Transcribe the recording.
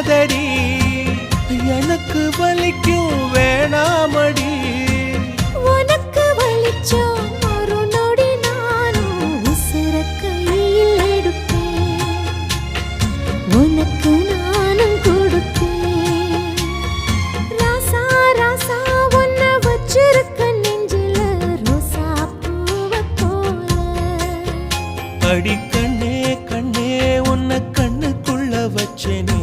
வலிக்காதடி எனக்கு வலிக்கும் வேணாமடி உனக்கு வலிச்சா ஒரு நொடி நானும் உசுர கையில் எடுப்பேன் உனக்கு நானும் கொடுப்பேன் ராசா ராசா உன்னை வச்சிருக்க நெஞ்சில ரோசா பூவை போல அடி கண்ணே கண்ணே உன்னை கண்ணுக்குள்ள வச்சேனே